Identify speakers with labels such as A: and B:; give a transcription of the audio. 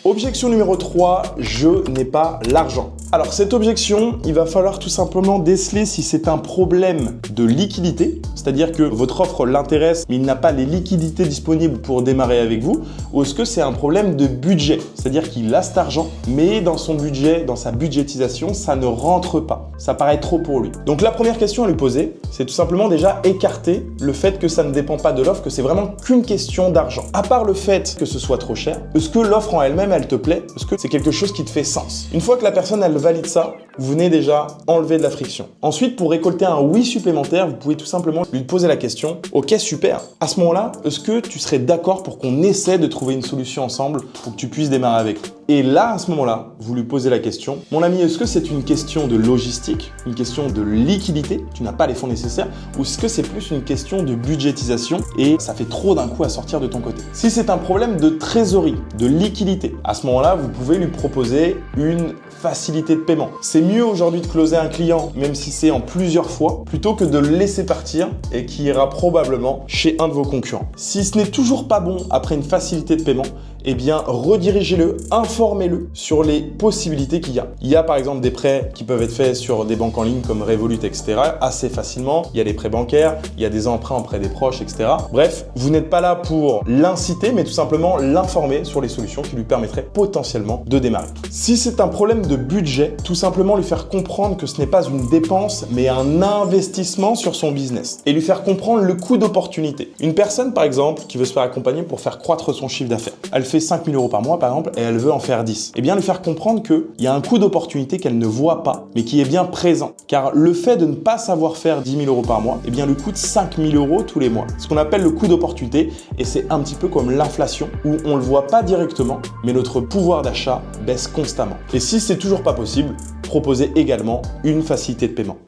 A: Objection numéro 3, je n'ai pas l'argent. Alors cette objection, il va falloir tout simplement déceler si c'est un problème de liquidité, c'est-à-dire que votre offre l'intéresse mais il n'a pas les liquidités disponibles pour démarrer avec vous, ou est-ce que c'est un problème de budget, c'est-à-dire qu'il a cet argent mais dans son budget, dans sa budgétisation, ça ne rentre pas, ça paraît trop pour lui. Donc la première question à lui poser, c'est tout simplement déjà écarter le fait que ça ne dépend pas de l'offre, que c'est vraiment qu'une question d'argent. À part le fait que ce soit trop cher, est-ce que l'offre en elle-même, elle te plaît? Est-ce que c'est quelque chose qui te fait sens? Une fois que la personne, elle valide ça, vous venez déjà enlever de la friction. Ensuite, pour récolter un oui supplémentaire, vous pouvez tout simplement lui poser la question « Ok, super. À ce moment-là, est-ce que tu serais d'accord pour qu'on essaie de trouver une solution ensemble pour que tu puisses démarrer avec lui ?» Et là, à ce moment-là, vous lui posez la question « Mon ami, est-ce que c'est une question de logistique, une question de liquidité, tu n'as pas les fonds nécessaires, ou est-ce que c'est plus une question de budgétisation et ça fait trop d'un coup à sortir de ton côté ?» Si c'est un problème de trésorerie, de liquidité, à ce moment-là, vous pouvez lui proposer une facilité de paiement. C'est mieux aujourd'hui de closer un client, même si c'est en plusieurs fois, plutôt que de le laisser partir et qui ira probablement chez un de vos concurrents. Si ce n'est toujours pas bon après une facilité de paiement, eh bien redirigez-le, informez-le sur les possibilités qu'il y a. Il y a par exemple des prêts qui peuvent être faits sur des banques en ligne comme Revolut, etc. assez facilement. Il y a des prêts bancaires, il y a des emprunts auprès des proches, etc. Bref, vous n'êtes pas là pour l'inciter, mais tout simplement l'informer sur les solutions qui lui permettraient potentiellement de démarrer. Si c'est un problème de budget, tout simplement lui faire comprendre que ce n'est pas une dépense, mais un investissement sur son business et lui faire comprendre le coût d'opportunité. Une personne, par exemple, qui veut se faire accompagner pour faire croître son chiffre d'affaires, elle fait 5 000 € par mois, par exemple, et elle veut en faire 10. Eh bien, lui faire comprendre qu'il y a un coût d'opportunité qu'elle ne voit pas, mais qui est bien présent. Car le fait de ne pas savoir faire 10 000 € par mois, eh bien, lui coûte 5 000 € tous les mois. Ce qu'on appelle le coût d'opportunité, et c'est un petit peu comme l'inflation, où on ne le voit pas directement, mais notre pouvoir d'achat baisse constamment. Et si c'est toujours pas possible, proposez également une facilité de paiement.